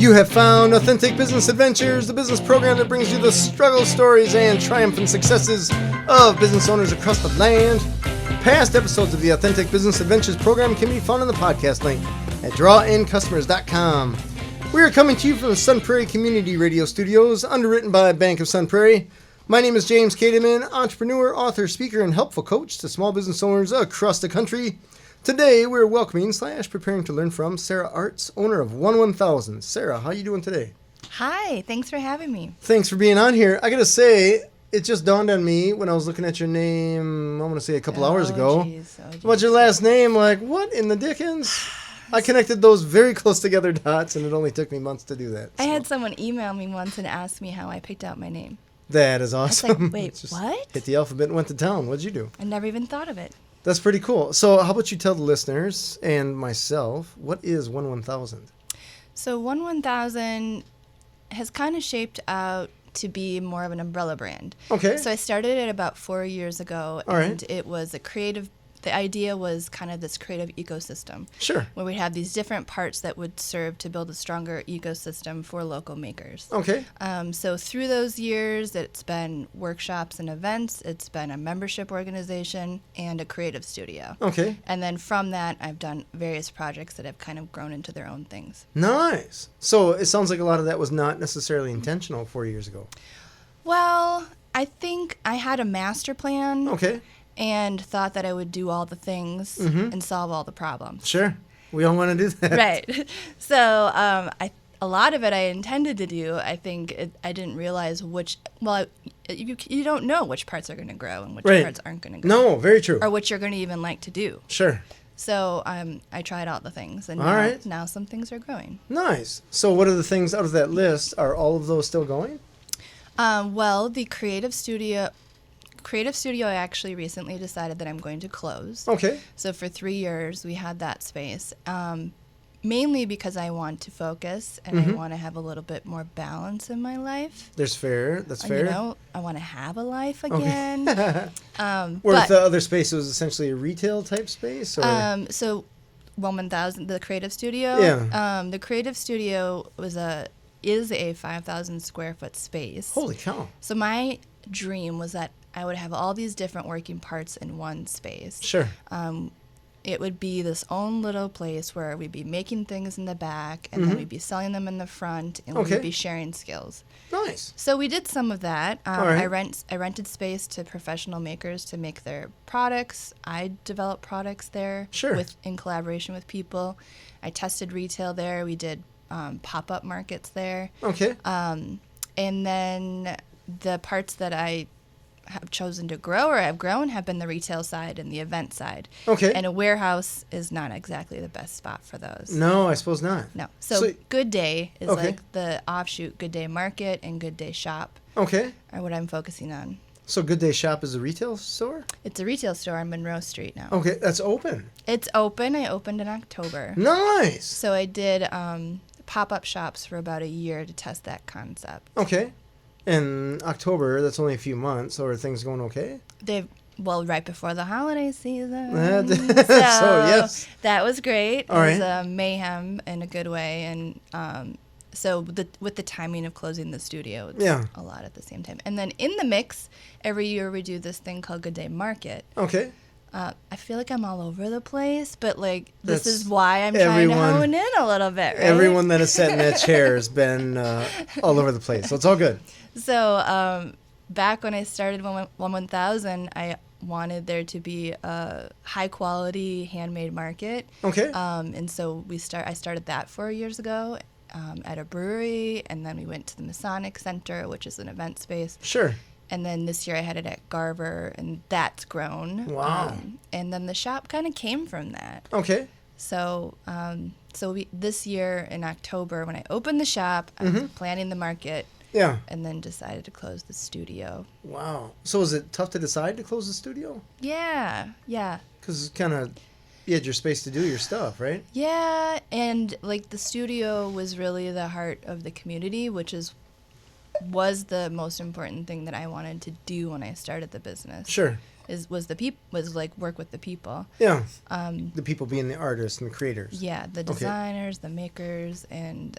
You have found Authentic Business Adventures, the business program that brings you the struggle stories and triumphant successes of business owners across the land. Past episodes of the Authentic Business Adventures program can be found on the podcast link at drawincustomers.com. We are coming to you from the Sun Prairie Community Radio Studios, underwritten by Bank of Sun Prairie. My name is James Kademan, entrepreneur, author, speaker, and helpful coach to small business owners across the country. Today, we're welcoming / preparing to learn from Sarah Arts, owner of 1000. Sarah, how you doing today? Hi, thanks for having me. Thanks for being on here. I got to say, it just dawned on me when I was looking at your name, I'm going to say a couple hours ago. What's your last name? Like, what in the dickens? I connected those very close together dots, and it only took me months to do that. I had someone email me once and ask me how I picked out my name. That is awesome. I was like, wait, what? Hit the alphabet and went to town. What'd you do? I never even thought of it. That's pretty cool. So how about you tell the listeners and myself, what is 1000? So 1000 has kind of shaped out to be more of an umbrella brand. Okay. So I started it about 4 years ago, and it was the idea was kind of this creative ecosystem. Sure. Where we have these different parts that would serve to build a stronger ecosystem for local makers. Okay. So through those years, it's been workshops and events, it's been a membership organization, and a creative studio. Okay. And then from that, I've done various projects that have kind of grown into their own things. Nice. So it sounds like a lot of that was not necessarily intentional 4 years ago. Well, I think I had a master plan. Okay. And thought that I would do all the things and solve all the problems. Sure. We all want to do that. Right. So a lot of it I intended to do. I think I didn't realize you don't know which parts are going to grow and which parts aren't going to grow. No, very true. Or which you're going to even like to do. Sure. So I tried all the things, and now some things are growing. Nice. So what are the things out of that list? Are all of those still going? Well, the creative studio, I actually recently decided that I'm going to close. Okay. So for 3 years, we had that space, mainly because I want to focus and I want to have a little bit more balance in my life. That's fair. I want to have a life again. Okay. Where the other space was essentially a retail type space? Or? So 1000, the creative studio. Yeah. The creative studio is a 5,000 square foot space. Holy cow. So my dream was that I would have all these different working parts in one space. Sure. It would be this own little place where we'd be making things in the back, and then we'd be selling them in the front, and we'd be sharing skills. Nice. So we did some of that. All right. I rented space to professional makers to make their products. I developed products there in collaboration with people. I tested retail there. We did pop-up markets there. Okay. And then the parts that I have chosen to grow or have grown have been the retail side and the event side. Okay. And a warehouse is not exactly the best spot for those. No, I suppose not. No. So Good Day is like the offshoot. Good Day Market and Good Day Shop are what I'm focusing on. So Good Day Shop is a retail store? It's a retail store on Monroe Street now. Okay, that's open. It's open. I opened in October. Nice. So I did pop-up shops for about a year to test that concept. Okay. In October, that's only a few months, so are things going okay? Right before the holiday season. So yes. That was great. All it was mayhem in a good way. And so with the timing of closing the studio, it's a lot at the same time. And then in the mix, every year we do this thing called Good Day Market. Okay. I feel like I'm all over the place, but this is why I'm trying to hone in a little bit, right? Everyone that has sat in that chair has been all over the place, so it's all good. So back when I started 1000, I wanted there to be a high-quality handmade market. Okay. And so I started that 4 years ago at a brewery, and then we went to the Masonic Center, which is an event space. Sure. And then this year I had it at Garver, and that's grown. Wow. And then the shop kind of came from that. Okay. So this year in October, when I opened the shop, I was planning the market. Yeah. And then decided to close the studio. Wow. So is it tough to decide to close the studio? Yeah. Because it's kind of, you had your space to do your stuff, right? Yeah, and the studio was really the heart of the community, which was the most important thing that I wanted to do when I started the business. Sure. Was work with the people. Yeah. The people being the artists and the creators. Yeah, the designers, the makers, and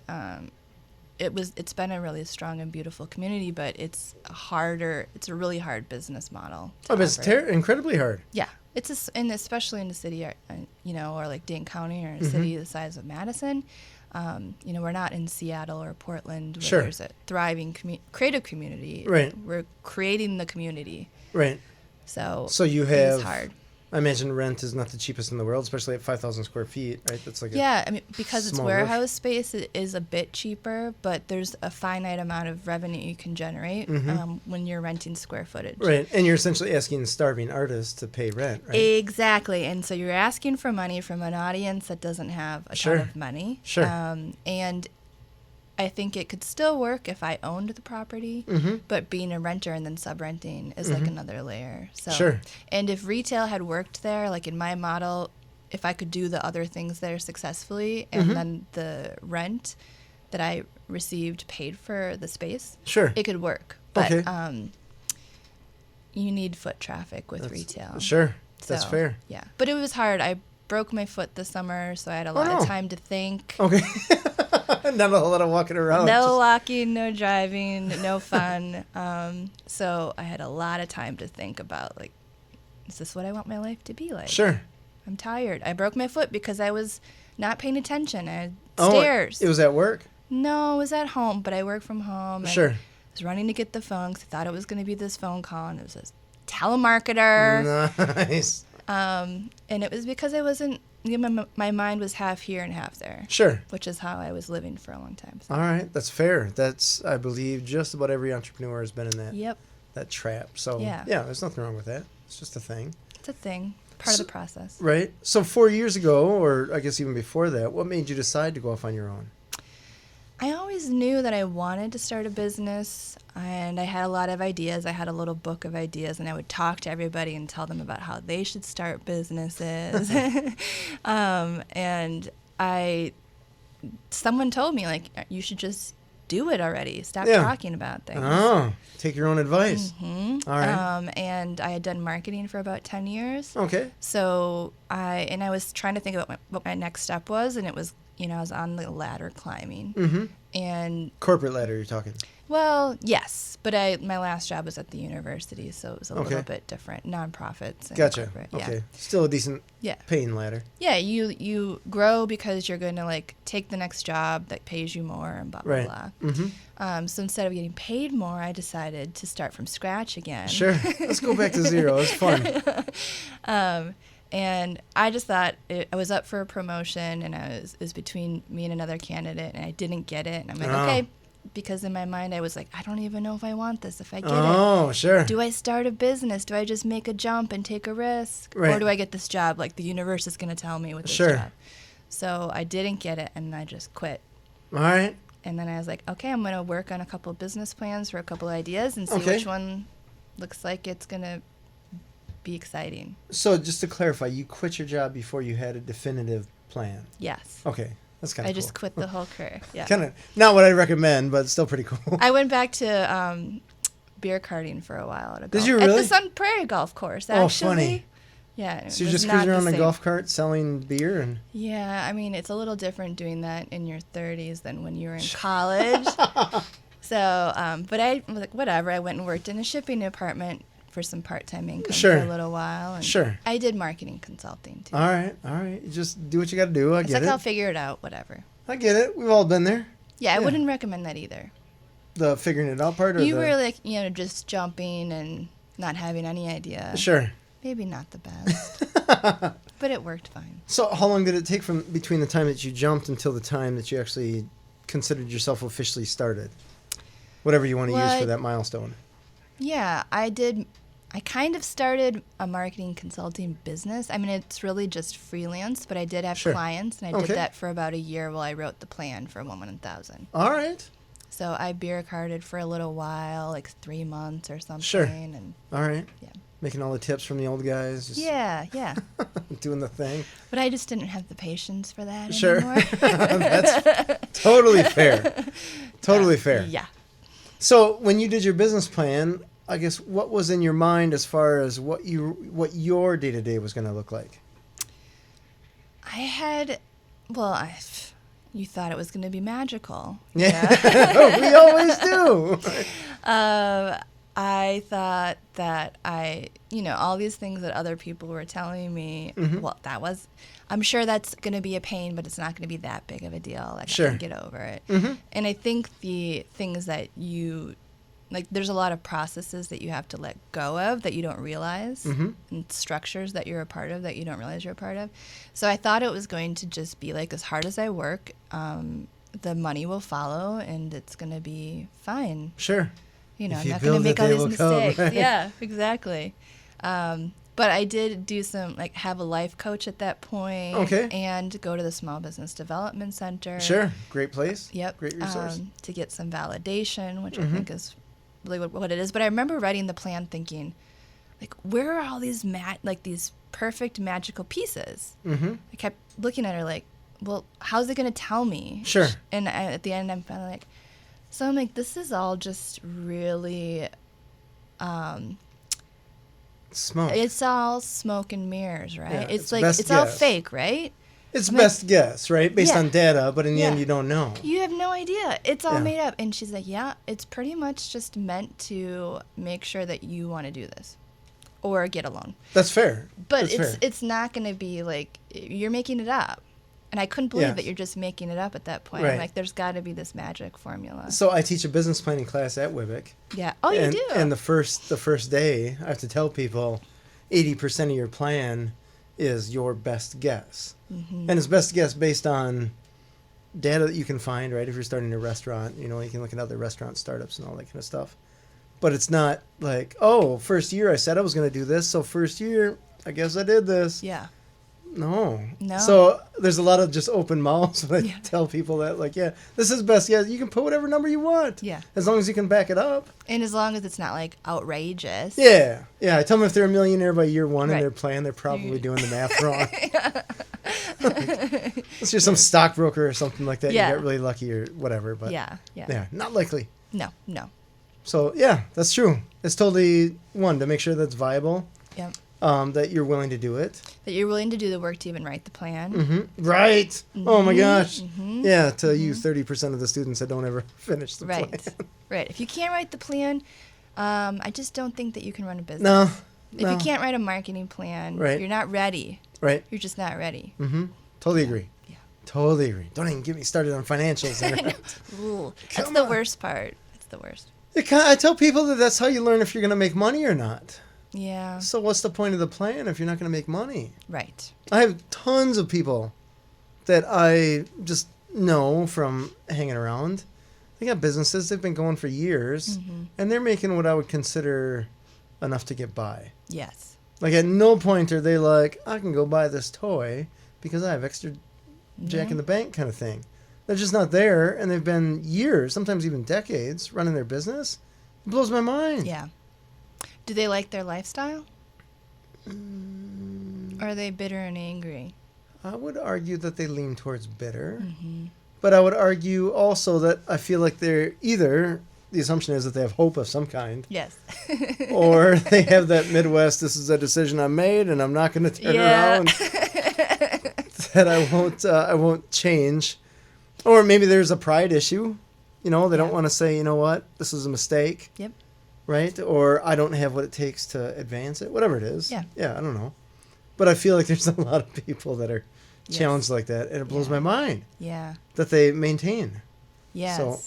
it's been a really strong and beautiful community, but it's a really hard business model. But it's incredibly hard. Yeah. And especially in a city, or like Dane County or a city the size of Madison. We're not in Seattle or Portland where there's a thriving creative community. Right. We're creating the community. Right. So you have, it's hard. I imagine rent is not the cheapest in the world, especially at 5,000 square feet, right? That's like because it's warehouse space, it is a bit cheaper, but there's a finite amount of revenue you can generate when you're renting square footage. Right, and you're essentially asking starving artists to pay rent, right? Exactly, and so you're asking for money from an audience that doesn't have a ton of money. Sure. And I think it could still work if I owned the property, but being a renter and then sub-renting is like another layer. So, and if retail had worked there, like in my model, if I could do the other things there successfully and then the rent that I received paid for the space, it could work. But you need foot traffic with retail. That's fair. Yeah, but it was hard. I broke my foot this summer, so I had a lot of time to think. Okay. Not a whole lot of walking around. No walking, no driving, no fun. So I had a lot of time to think about, like, is this what I want my life to be like? Sure. I'm tired. I broke my foot because I was not paying attention. I had stairs. It was at work? No, it was at home, but I work from home. Sure. I was running to get the phone because I thought it was going to be this phone call, and it was a telemarketer. Nice. And it was because I wasn't, my mind was half here and half there. Sure. Which is how I was living for a long time. So. All right. That's fair. That's, I believe, just about every entrepreneur has been in that trap. So, yeah, there's nothing wrong with that. It's just a thing. It's a thing. Part of the process. Right. So 4 years ago, or I guess even before that, what made you decide to go off on your own? I always knew that I wanted to start a business, and I had a lot of ideas. I had a little book of ideas, and I would talk to everybody and tell them about how they should start businesses. And someone told me, like, you should just do it already. Stop talking about things. Oh, take your own advice. All right. And I had done marketing for about 10 years. Okay. So I was trying to think about what my next step was, and it was, I was on the ladder climbing. And corporate ladder, you're talking? Well, yes, but my last job was at the university, so it was a little bit different. Nonprofits. And gotcha. Corporate, okay. Still a decent paying ladder. Yeah, you grow because you're going to, like, take the next job that pays you more and blah, blah, blah. So instead of getting paid more, I decided to start from scratch again. Sure. Let's go back to zero. It's fun. And I just thought I was up for a promotion, and it was between me and another candidate, and I didn't get it. And I'm like, okay, because in my mind I was like, I don't even know if I want this. If I get it, oh, sure. Do I start a business? Do I just make a jump and take a risk, or do I get this job? Like the universe is going to tell me with this job. So I didn't get it, and I just quit. All right. And then I was like, okay, I'm going to work on a couple of business plans for a couple of ideas and see which one looks like it's going to be exciting. So just to clarify, you quit your job before you had a definitive plan? Yes. Okay. That's kind of cool. I just quit the whole career. Yeah. Kind of not what I recommend, but still pretty cool. I went back to beer karting for a while. Did you really? At the Sun Prairie Golf Course, actually. Oh, funny. Yeah. So you're just cruising around in a golf cart selling beer? And yeah, I mean, it's a little different doing that in your 30s than when you were in college. So, but I was like, whatever. I went and worked in a shipping department for some part-time income for a little while. And I did marketing consulting, too. All right. You just do what you got to do. I get it. It's like I'll figure it out, whatever. I get it. We've all been there. Yeah, I wouldn't recommend that either. The figuring it out part? Or you were like, just jumping and not having any idea. Sure. Maybe not the best. But it worked fine. So how long did it take from between the time that you jumped until the time that you actually considered yourself officially started? Whatever you want to use for that milestone. Yeah, I kind of started a marketing consulting business. I mean, it's really just freelance, but I did have clients, and I did that for about a year while I wrote the plan for 1-1000. All right. So I beer carded for a little while, like 3 months or something. Sure. And all right. Yeah. Making all the tips from the old guys. Just yeah. Doing the thing. But I just didn't have the patience for that Sure. anymore. That's totally fair. Totally fair. Yeah. So when you did your business plan, I guess what was in your mind as far as what your day-to-day was going to look like? You thought it was going to be magical. Yeah. We always do. I thought that all these things that other people were telling me, well, I'm sure that's going to be a pain, but it's not going to be that big of a deal. Like, sure. I can get over it. And I think the things that there's a lot of processes that you have to let go of that you don't realize, and structures that you're a part of that you don't realize you're a part of. So I thought it was going to just be like, as hard as I work, the money will follow, and it's going to be fine. Sure. I'm not going to make all these mistakes. Right? Yeah, exactly. But I did do some, have a life coach at that point. Okay. And go to the Small Business Development Center. Sure. Great place. Yep. Great resource. To get some validation, which I think is really what it is. But I remember writing the plan thinking, where are all these these perfect magical pieces? I kept looking at her well, how's it going to tell me? Sure. And at the end, I'm finally so I'm this is all just really... smoke. It's all smoke and mirrors, right? Yeah, it's all fake, right? It's best guess, right? Based on data, but in the end, you don't know. You have no idea. It's all made up. And she's like, yeah, it's pretty much just meant to make sure that you want to do this or get a loan. That's fair. But it's not going to be you're making it up. And I couldn't believe that you're just making it up at that point. Right. I'm there's got to be this magic formula. So I teach a business planning class at WIBIC. Yeah. Oh, you do? And the first day, I have to tell people 80% of your plan is your best guess. And it's best guess based on data that you can find, right? If you're starting a restaurant, you can look at other restaurant startups and all that kind of stuff. But it's not first year I said I was going to do this, so first year, I guess I did this. Yeah. No. No. So there's a lot of just open mouths when I tell people that, this is best guess. You can put whatever number you want. Yeah. As long as you can back it up. And as long as it's not outrageous. Yeah. Yeah. I tell them if they're a millionaire by year one in their plan, they're probably doing the math wrong. Unless you're some stockbroker or something like that. Yeah. You got really lucky or whatever. But yeah. Not likely. No. So, yeah, that's true. It's totally, to make sure that's viable. Yep. That you're willing to do it. That you're willing to do the work to even write the plan. Right. Oh, my gosh. Yeah, to you 30% of the students that don't ever finish the plan. Right. If you can't write the plan, I just don't think that you can run a business. No. If you can't write a marketing plan, you're not ready. Right. You're just not ready. Totally agree. Yeah. Totally agree. Don't even get me started on financials. Ooh, that's the worst part. That's the worst. I tell people that's how you learn if you're going to make money or not. Yeah. So what's the point of the plan if you're not going to make money? Right. I have tons of people that I just know from hanging around. They got businesses. They've been going for years. And they're making what I would consider enough to get by. Yes. At no point are they I can go buy this toy because I have extra jack in the bank kind of thing. They're just not there. And they've been years, sometimes even decades, running their business. It blows my mind. Yeah. Do they like their lifestyle? Or are they bitter and angry? I would argue that they lean towards bitter. But I would argue also that I feel like they're either, the assumption is that they have hope of some kind. Yes. Or they have that Midwest, this is a decision I made and I'm not going to turn around. That I won't change. Or maybe there's a pride issue. They don't want to say, you know what, this is a mistake. Yep. Right? Or I don't have what it takes to advance it. Whatever it is. Yeah. Yeah, I don't know. But I feel like there's a lot of people that are challenged like that. And it blows my mind. Yeah. That they maintain. Yes. So,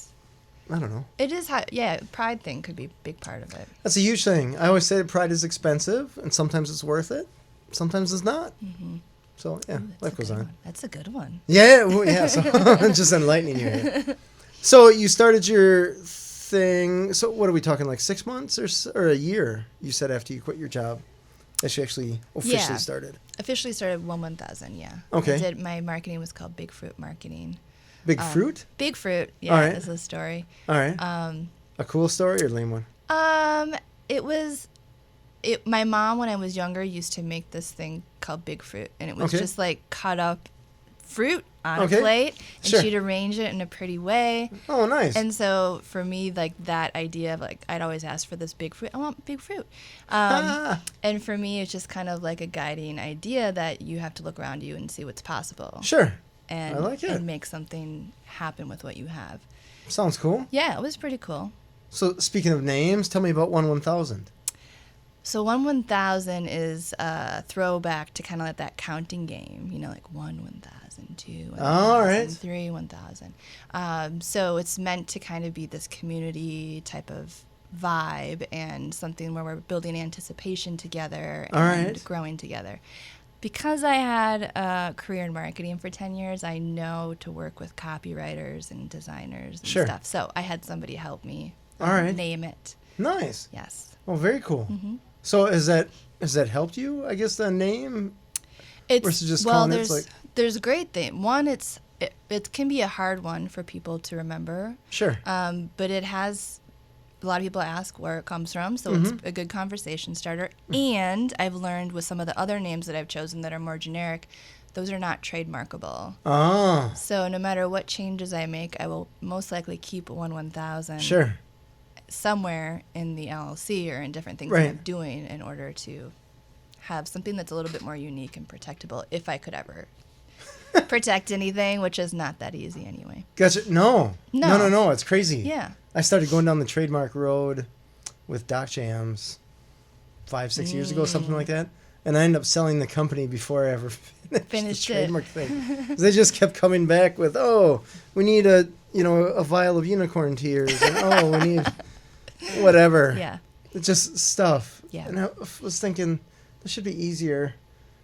I don't know. It is pride thing could be a big part of it. That's a huge thing. I always say that pride is expensive. And sometimes it's worth it. Sometimes it's not. So, yeah, life goes on. That's a good one. Yeah. So I'm just enlightening you here. So you started your thing. So what are we talking, 6 months or a year, you said, after you quit your job, that you actually officially started? Officially started 1-1000, yeah. Okay. My marketing was called Big Fruit Marketing. Big Fruit? Big Fruit, yeah, All right. is the story. All right. A cool story or a lame one? My mom, when I was younger, used to make this thing called Big Fruit, and it was just cut up fruit on a plate, and she'd arrange it in a pretty way. Oh, nice. And so for me, that idea of I'd always ask for this big fruit. I want big fruit. And for me, it's just kind of a guiding idea that you have to look around you and see what's possible. Sure. I like it. And make something happen with what you have. Sounds cool. Yeah, it was pretty cool. So speaking of names, tell me about 1-1000. So 1-1000 is a throwback to kind of like that counting game, like 1-1000, 2-1000, all right. 3-1000. So it's meant to kind of be this community type of vibe and something where we're building anticipation together and growing together. Because I had a career in marketing for 10 years, I know to work with copywriters and designers and stuff. So I had somebody help me name it. Nice. Yes. Well, very cool. Mm-hmm. So has that helped you, I guess, the name? Versus just calling there's a great thing. One, it can be a hard one for people to remember. Sure. But it has... A lot of people ask where it comes from, so it's a good conversation starter. And I've learned with some of the other names that I've chosen that are more generic, those are not trademarkable. Oh. So no matter what changes I make, I will most likely keep 1-1000 Sure. somewhere in the LLC or in different things that I'm doing in order to have something that's a little bit more unique and protectable if I could ever protect anything, which is not that easy anyway. Gotcha. No. It's crazy. Yeah. I started going down the trademark road with Doc Jams 5-6 years ago, something like that. And I ended up selling the company before I ever finished the trademark thing. They just kept coming back with, we need a vial of unicorn tears. And, we need whatever. Yeah. It's just stuff. Yeah. And I was thinking, this should be easier.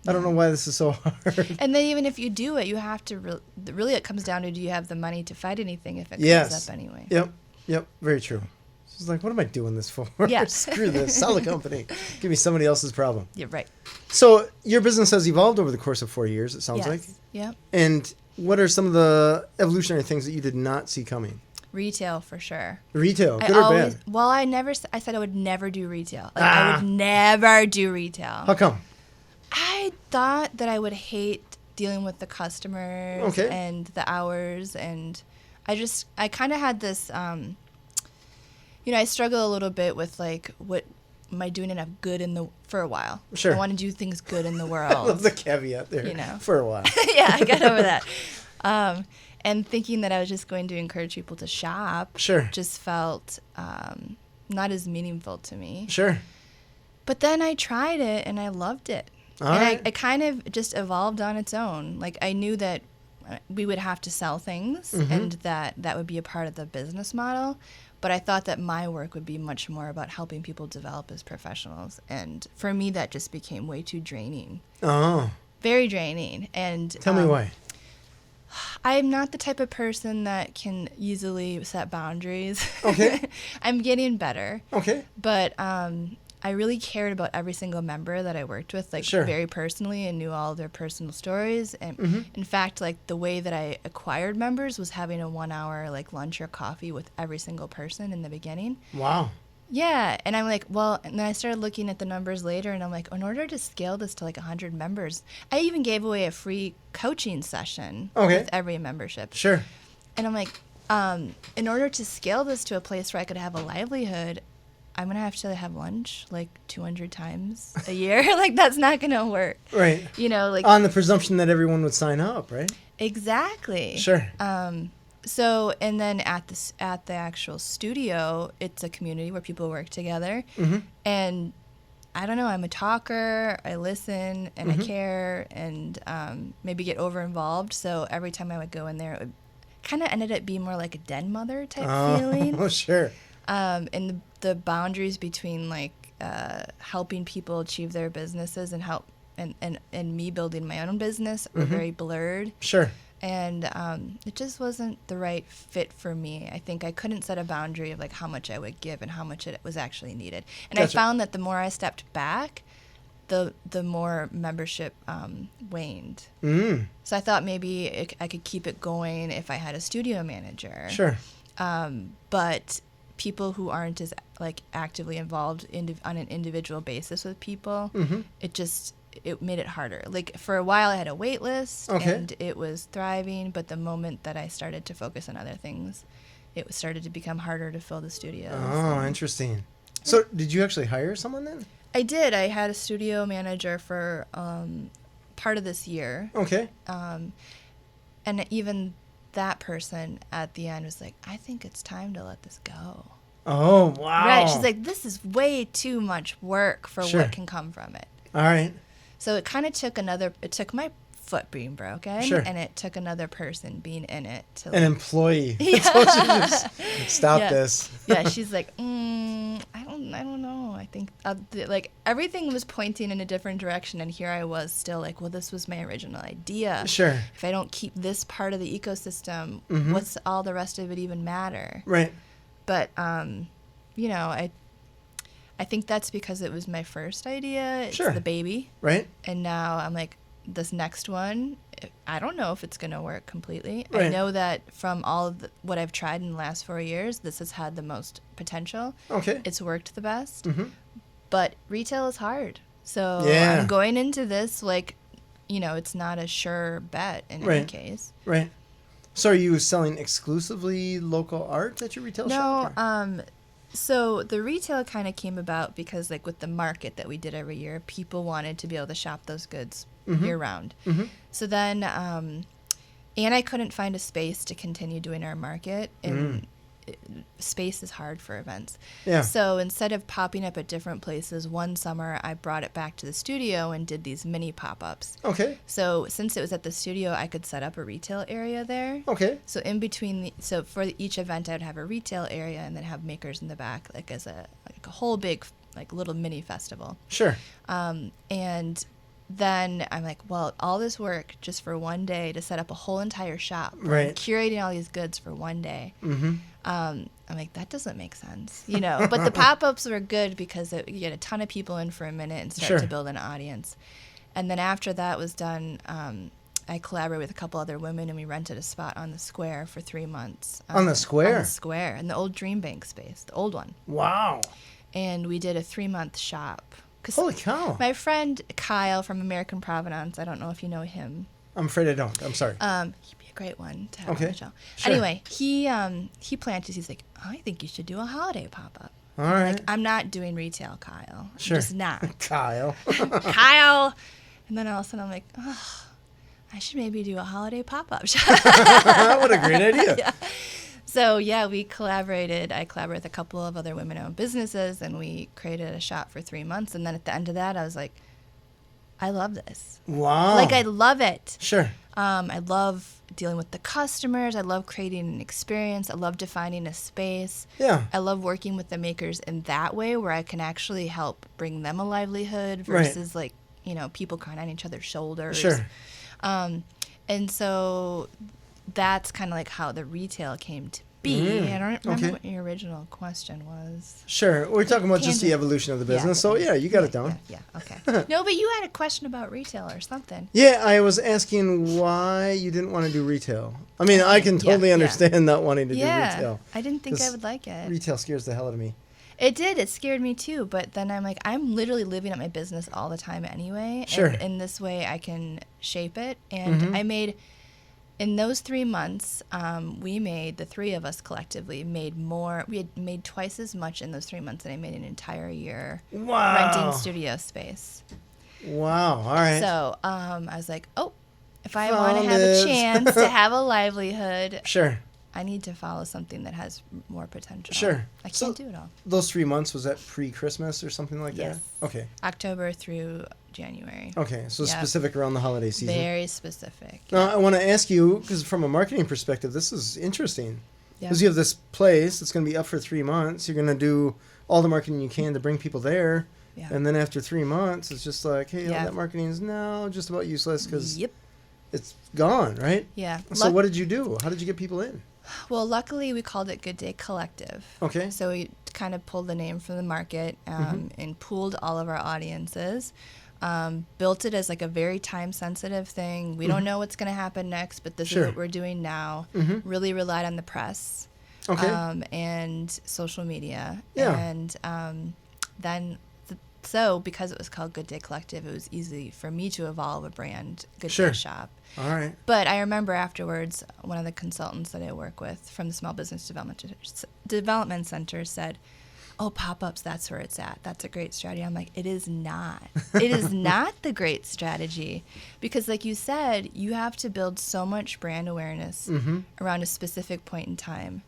I don't know why this is so hard. And then even if you do it, you have to really it comes down to, do you have the money to fight anything if it comes up anyway? Yep. Very true. She's like, what am I doing this for? Yeah. Screw this. Sell the company. Give me somebody else's problem. Yeah, right. So your business has evolved over the course of 4 years, it sounds like. Yeah. And what are some of the evolutionary things that you did not see coming? Retail, for sure. Retail, good or bad? Well, I said I would never do retail. I would never do retail. How come? I thought that I would hate dealing with the customers and the hours, and I kind of had this, I struggle a little bit with what am I doing enough good for a while? Sure. I want to do things good in the world. I love the caveat there. For a while. Yeah, I got over that. And thinking that I was just going to encourage people to shop just felt not as meaningful to me. Sure. But then I tried it and I loved it. It kind of just evolved on its own. I knew that we would have to sell things and that would be a part of the business model. But I thought that my work would be much more about helping people develop as professionals. And for me, that just became way too draining. Oh. Very draining. And tell me why. I'm not the type of person that can easily set boundaries. Okay. I'm getting better. Okay. But I really cared about every single member that I worked with, very personally, and knew all their personal stories. And in fact, the way that I acquired members was having a 1-hour lunch or coffee with every single person in the beginning. Wow. Yeah, and I'm and then I started looking at the numbers later, and I'm in order to scale this to 100 members, I even gave away a free coaching session with every membership. Sure. And I'm in order to scale this to a place where I could have a livelihood, I'm going to have to have lunch 200 times a year. That's not going to work. Right. On the presumption that everyone would sign up, right? Exactly. Sure. So, and then at the actual studio, it's a community where people work together. And I don't know, I'm a talker, I listen, and I care, and maybe get over-involved. So every time I would go in there, it kind of ended up being more like a den mother type feeling. Oh, sure. And the boundaries between helping people achieve their businesses and me building my own business were very blurred. Sure. And it just wasn't the right fit for me. I think I couldn't set a boundary of how much I would give and how much it was actually needed. And Gotcha. I found that the more I stepped back, the more membership waned. So I thought maybe I could keep it going if I had a studio manager. Sure. But people who aren't as actively involved on an individual basis with people, it made it harder. For a while I had a wait list and it was thriving, but the moment that I started to focus on other things, it started to become harder to fill the studios. Oh, interesting. So did you actually hire someone then? I did. I had a studio manager for part of this year. Okay. And even that person at the end was like, I think it's time to let this go. Oh, wow. Right. She's like, this is way too much work for what can come from it. All right. So it kind of took it took my foot being broken, and it took another person being in it to an employee. Yeah. So she just stop this. Yeah, she's like, I don't know. I think like everything was pointing in a different direction, and here I was still like, well, this was my original idea. Sure. If I don't keep this part of the ecosystem, what's all the rest of it even matter? Right. But you know, I think that's because it was my first idea. It's the baby. Right. And now I'm like, this next one, I don't know if it's going to work completely. Right. I know that from all of what I've tried in the last 4 years, this has had the most potential. Okay. It's worked the best. But retail is hard. So Yeah. I'm going into this like, you know, it's not a sure bet in any case. Right. So are you selling exclusively local art at your retail shop? No, so the retail kind of came about because, like, with the market that we did every year, people wanted to be able to shop those goods year round. So then, and I couldn't find a space to continue doing our market, and space is hard for events. Yeah. So instead of popping up at different places, one summer I brought it back to the studio and did these mini pop-ups. Okay. So since it was at the studio, I could set up a retail area there. Okay. So in between, so for each event, I'd have a retail area and then have makers in the back, like as a whole big, like, little mini festival. Sure. And then I'm like, well, all this work just for one day to set up a whole entire shop, right? Curating all these goods for one day. I'm like, that doesn't make sense, you know. But the pop-ups were good because you get a ton of people in for a minute and start to build an audience. And then after that was done, I collaborated with a couple other women, and we rented a spot on the square for 3 months. On the square? On the square, in the old Dream Bank space, the old one. Wow. And we did a 3-month shop. Holy cow. My friend Kyle from American Provenance, I don't know if you know him. I'm afraid I don't. I'm sorry. He'd be a great one to have on the show. Sure. Anyway, he planted, he's like, I think you should do a holiday pop-up. All right. Like, I'm not doing retail, Kyle. Sure. I'm just not. Kyle. Kyle. And then all of a sudden I'm like, oh, I should maybe do a holiday pop-up shop. What a great idea. Yeah. So, yeah, we collaborated. I collaborated with a couple of other women-owned businesses, and we created a shop for 3 months. And then at the end of that, I was like, I love this. Wow. Like, I love it. Sure. I love dealing with the customers. I love creating an experience. I love defining a space. Yeah. I love working with the makers in that way where I can actually help bring them a livelihood versus, like, you know, people kind of on each other's shoulders. Sure. And so that's kind of like how the retail came to be. I don't remember what your original question was. Sure. We're talking about just the evolution of the business. So, yeah, you got it down. Yeah, okay. No, but you had a question about retail or something. Yeah, I was asking why you didn't want to do retail. I mean, I can totally understand not wanting to do retail. I didn't think I would like it. Retail scares the hell out of me. It did. It scared me too. But then I'm like, I'm literally living at my business all the time anyway. Sure. And in this way, I can shape it. And I made, in those 3 months, the three of us collectively made more. We had made twice as much in those 3 months than I made an entire year renting studio space. Wow. All right. So I was like, oh, if I want to have a chance to have a livelihood. Sure. I need to follow something that has more potential. Sure. I can't do it all. Those 3 months, was that pre-Christmas or something like that? Okay. October through January. Okay, so specific around the holiday season. Very specific. Now, I want to ask you, because from a marketing perspective, this is interesting. Yeah. Because you have this place that's going to be up for 3 months. You're going to do all the marketing you can to bring people there. Yeah. And then after 3 months, it's just like, hey, all that marketing is now just about useless because it's gone, right? Yeah. So what did you do? How did you get people in? Well, luckily we called it Good Day Collective. Okay. So we kind of pulled the name from the market and pooled all of our audiences. Built it as like a very time-sensitive thing. We don't know what's going to happen next, but this is what we're doing now. Really relied on the press and social media. Yeah. And then, so because it was called Good Day Collective, it was easy for me to evolve a brand, Good Day Shop. All right. But I remember afterwards, one of the consultants that I work with from the Small Business Development Center said, oh, pop-ups, that's where it's at. That's a great strategy. I'm like, it is not. It is not the great strategy. Because like you said, you have to build so much brand awareness around a specific point in time.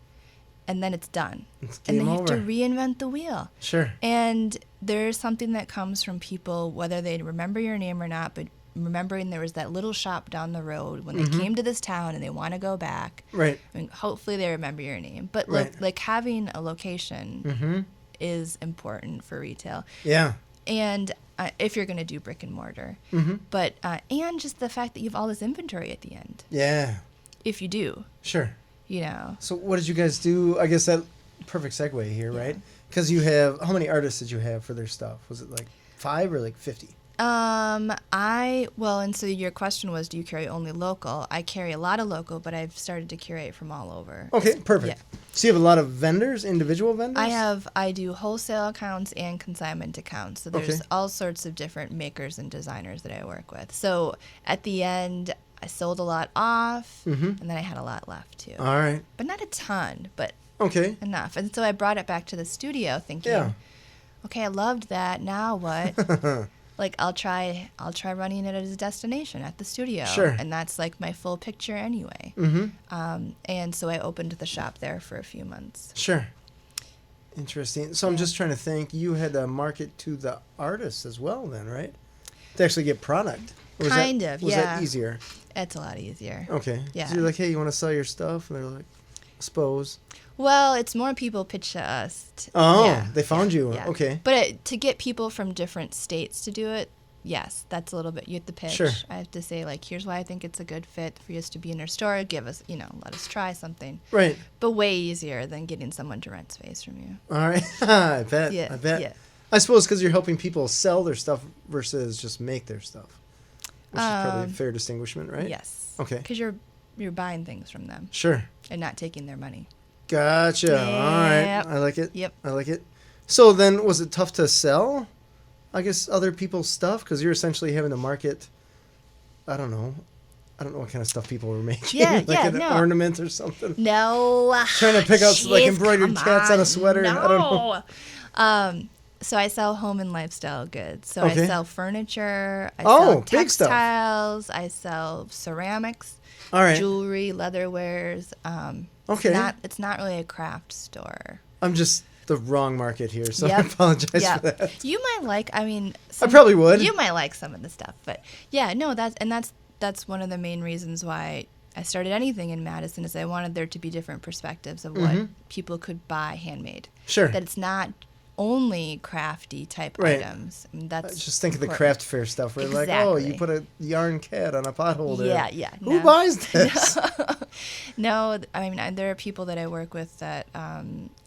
And then it's done. And then you have to reinvent the wheel. Sure. And there's something that comes from people, whether they remember your name or not, but remembering there was that little shop down the road when they came to this town and they want to go back. Right. I mean, hopefully they remember your name. But like having a location is important for retail. Yeah. And if you're going to do brick and mortar. But and just the fact that you have all this inventory at the end. Yeah. If you do. Sure. You know. So what did you guys do? I guess that perfect segue here, right? Because you have, how many artists did you have for their stuff? Was it like 5 or like 50? And so your question was, do you carry only local? I carry a lot of local, but I've started to curate from all over. Okay, perfect. Yeah. So you have a lot of vendors, individual vendors? I do wholesale accounts and consignment accounts. So there's all sorts of different makers and designers that I work with. So at the end, I sold a lot off, and then I had a lot left too. All right. But not a ton, but enough. And so I brought it back to the studio thinking, okay, I loved that. Now what? Like I'll try running it as a destination at the studio. Sure. And that's like my full picture anyway. And so I opened the shop there for a few months. Sure. Interesting. So I'm just trying to think, you had to market to the artists as well then, right? To actually get product. Was that easier? It's a lot easier. Okay. Yeah. So you're like, hey, you want to sell your stuff? And they're like, I suppose. Well, it's more people pitch to us. They found you. Yeah. Okay. But to get people from different states to do it, yes, that's a little bit, you have to pitch. Sure. I have to say, like, here's why I think it's a good fit for us to be in our store. Give us, let us try something. Right. But way easier than getting someone to rent space from you. All right. I bet. Yeah. I bet. Yeah. I suppose because you're helping people sell their stuff versus just make their stuff. Which is probably a fair distinguishment, right? Yes. Okay. Because you're buying things from them. Sure. And not taking their money. Gotcha. Yep. All right. I like it. Yep. I like it. So then, was it tough to sell, I guess, other people's stuff? Because you're essentially having to market, I don't know what kind of stuff people were making. Yeah, like an ornament or something. No. Trying to pick out like embroidered cats on a sweater. No. I don't know. So I sell home and lifestyle goods. So I sell furniture. I sell big textiles. I sell ceramics. All right. Jewelry, leatherwares. It's not really a craft store. I'm just the wrong market here, so I apologize for that. You might I probably would. You might like some of the stuff, but that's one of the main reasons why I started anything in Madison is I wanted there to be different perspectives of what people could buy handmade. Sure. That it's not only crafty type items. I mean, that's just think of the craft fair stuff where like, oh, you put a yarn cat on a potholder. Yeah. Who buys this? No, I mean, there are people that I work with that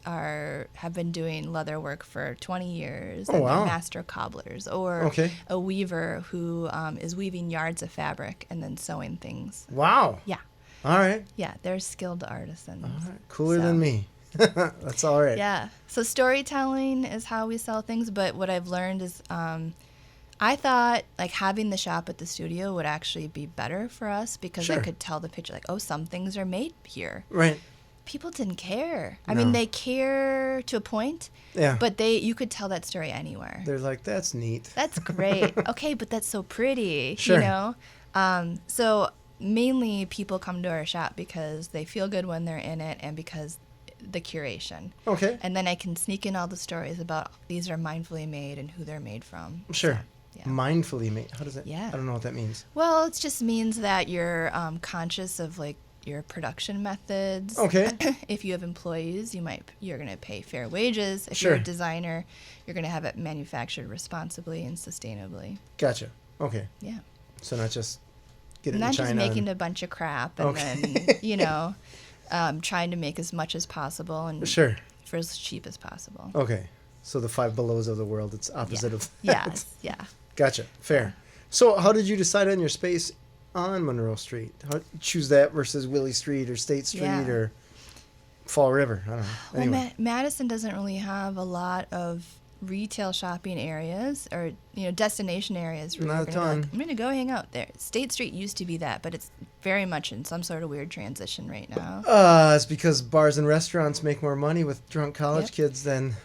have been doing leather work for 20 years. Oh, wow. They're master cobblers. Or a weaver who is weaving yards of fabric and then sewing things. Wow. Yeah. All right. Yeah, they're skilled artisans. All right. Cooler than me. That's all right. Yeah. So storytelling is how we sell things, but what I've learned is I thought like having the shop at the studio would actually be better for us because I could tell the picture like, oh, some things are made here. Right. People didn't care. I mean, they care to a point. Yeah. But you could tell that story anywhere. They're like, that's neat. That's great. Okay, but that's so pretty. Sure. You know? So mainly people come to our shop because they feel good when they're in it and because the curation. Okay. And then I can sneak in all the stories about these are mindfully made and who they're made from. Sure. So, yeah. Mindfully made. How does that? Yeah. I don't know what that means. Well, it just means that you're conscious of like your production methods. Okay. If you have employees, you're going to pay fair wages. If Sure. you're a designer, you're going to have it manufactured responsibly and sustainably. Gotcha. Okay. Yeah. So not just get it in Not China. just making a bunch of crap and then, trying to make as much as possible and for as cheap as possible. Okay. So the Five Belows of the world, it's opposite of that. Yes, yeah. Gotcha. Fair. So how did you decide on your space on Monroe Street? How choose that versus Willie Street or State Street or Fall River? I don't know. Anyway. Well, Madison doesn't really have a lot of retail shopping areas or destination areas where Not a ton. I'm gonna go hang out there. State Street used to be that, but it's very much in some sort of weird transition right now. It's because bars and restaurants make more money with drunk college kids than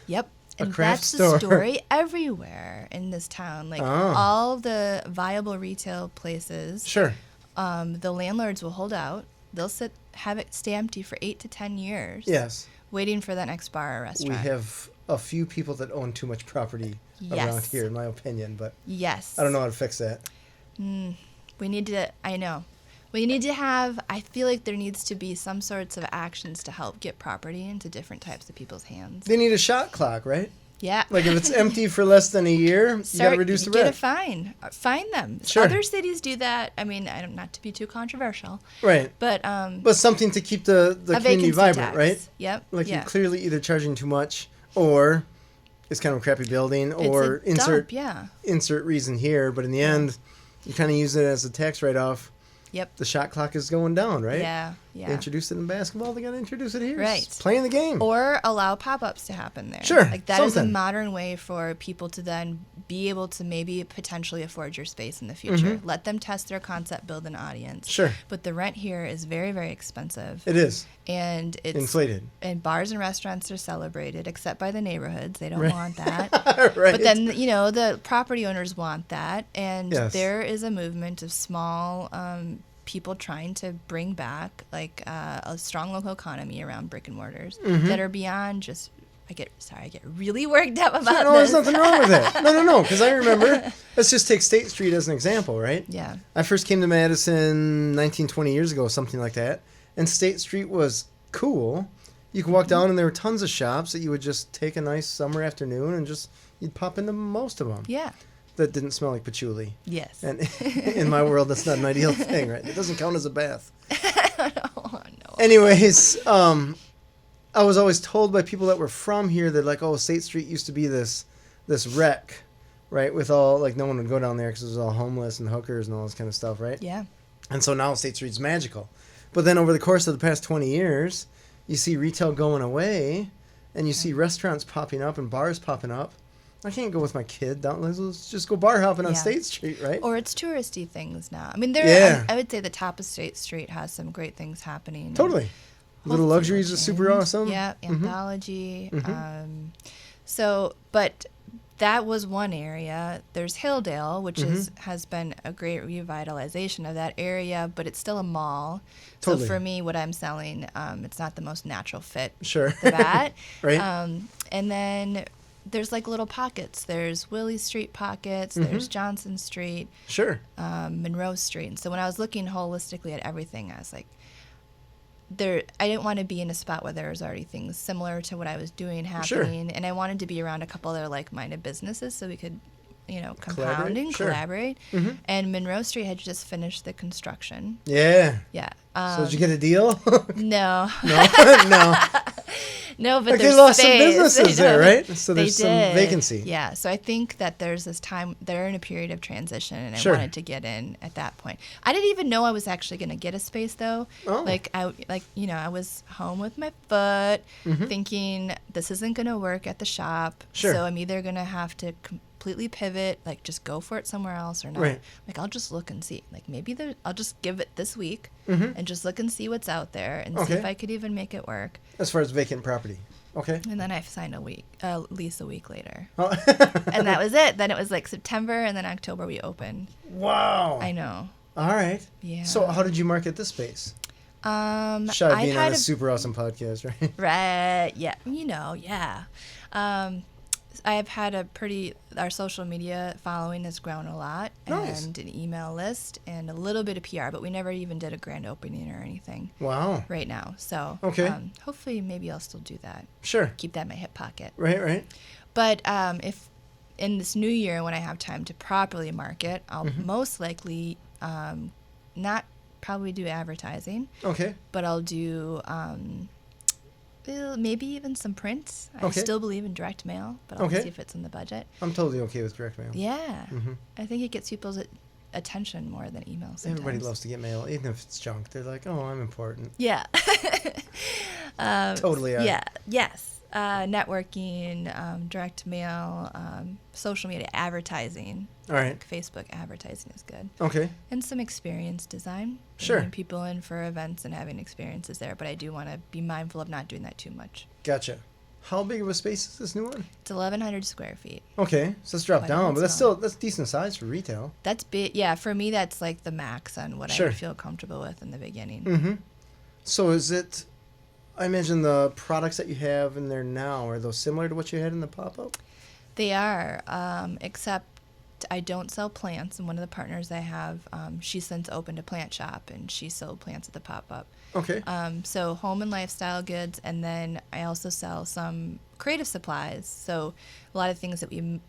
And craft that's store. the story everywhere in this town. Like all the viable retail places. Sure. The landlords will hold out. They'll have it stay empty for 8 to 10 years. Yes. Waiting for that next bar or restaurant. We have a few people that own too much property around here, in my opinion. But yes. I don't know how to fix that. We need to, I know. We need to have, I feel like there needs to be some sorts of actions to help get property into different types of people's hands. They need a shot clock, right? Yeah. Like if it's empty for less than a year, you got to reduce the rent. Get a fine. Fine them. Sure. Other cities do that. I mean, not to be too controversial. Right. But something to keep the community vibrant, tax. right? Yep. Like you're clearly either charging too much or it's kind of a crappy building or insert reason here. But in the end, you kind of use it as a tax write-off. Yep. The shot clock is going down, right? Yeah, yeah. They introduced it in basketball. They got to introduce it here. Right. It's playing the game. Or allow pop-ups to happen there. Sure. Like that is a modern way for people to then be able to maybe potentially afford your space in the future. Let them test their concept, build an audience. Sure. But the rent here is very, very expensive. It is. And it's inflated. And bars and restaurants are celebrated, except by the neighborhoods. They don't want that. Right. But then, the property owners want that. And yes. there is a movement of small people trying to bring back like a strong local economy around brick and mortars that are beyond just. I get really worked up about this. No, there's nothing wrong with that. No, because I remember. Let's just take State Street as an example, right? Yeah. I first came to Madison 19, 20 years ago, something like that, and State Street was cool. You could walk down and there were tons of shops that you would just take a nice summer afternoon and you'd pop into most of them. Yeah. That didn't smell like patchouli. Yes. And in my world, that's not an ideal thing, right? It doesn't count as a bath. No. Anyways, I was always told by people that were from here that like, oh, State Street used to be this wreck, right? With all, like, no one would go down there because it was all homeless and hookers and all this kind of stuff, right? Yeah. And so now State Street's magical. But then over the course of the past 20 years, you see retail going away and you see restaurants popping up and bars popping up. I can't go with my kid down. Let's just go bar hopping on State Street, right? Or it's touristy things now. I mean, I would say the top of State Street has some great things happening. Totally. Little Luxuries is super awesome. Yeah, Anthology. But that was one area. There's Hilldale, which has been a great revitalization of that area, but it's still a mall. Totally. So for me, what I'm selling, it's not the most natural fit. Sure. For that. Right. And then there's like little pockets. There's Willie Street pockets. There's Johnson Street. Sure. Monroe Street. And so when I was looking holistically at everything, I was like, I didn't want to be in a spot where there was already things similar to what I was doing happening. Sure. And I wanted to be around a couple other like-minded businesses so we could, compound and collaborate. And Monroe Street had just finished the construction. Yeah. Yeah. So did you get a deal? No. No. No, but like there's they lost space. some businesses there, right? So there's some vacancy. Yeah, so I think that there's this time, they're in a period of transition, and I wanted to get in at that point. I didn't even know I was actually going to get a space, though. Oh. I was home with my foot, thinking this isn't going to work at the shop, so I'm either going to have to completely pivot, like just go for it somewhere else or not. Right. Like I'll just look and see. Like maybe I'll just give it this week and just look and see what's out there and see if I could even make it work. As far as vacant property. Okay. And then I signed a lease a week later. Oh. And that was it. Then it was like September and then October we opened. Wow. I know. All right. Yeah. So how did you market this space? Shy of being on a super awesome podcast, right? Right. Yeah. Yeah. I have had our social media following has grown a lot. Nice. And an email list and a little bit of PR, but we never even did a grand opening or anything. Wow. Right now. So hopefully maybe I'll still do that. Sure. Keep that in my hip pocket. Right. But if in this new year when I have time to properly market, I'll most likely not probably do advertising. Okay. But I'll do maybe even some prints. I still believe in direct mail, but I'll see if it's in the budget. I'm totally okay with direct mail. Yeah. I think it gets people's attention more than email sometimes. Everybody loves to get mail, even if it's junk. They're like, oh, I'm important. Yeah. Totally are. Yeah. Yes. Networking, direct mail, social media advertising. All right. Like Facebook advertising is good. Okay. And some experience design. Sure. Bringing people in for events and having experiences there, but I do want to be mindful of not doing that too much. Gotcha. How big of a space is this new one? It's 1,100 square feet. Okay, so let's drop Quite down, but that's small. decent size for retail. That's big. Yeah, for me, that's like the max on what I would feel comfortable with in the beginning. Mm-hmm. So is it, I imagine the products that you have in there now, are those similar to what you had in the pop-up? They are, except I don't sell plants, and one of the partners I have, she's since opened a plant shop, and she sold plants at the pop-up. Okay. So home and lifestyle goods, and then I also sell some creative supplies. So a lot of things that we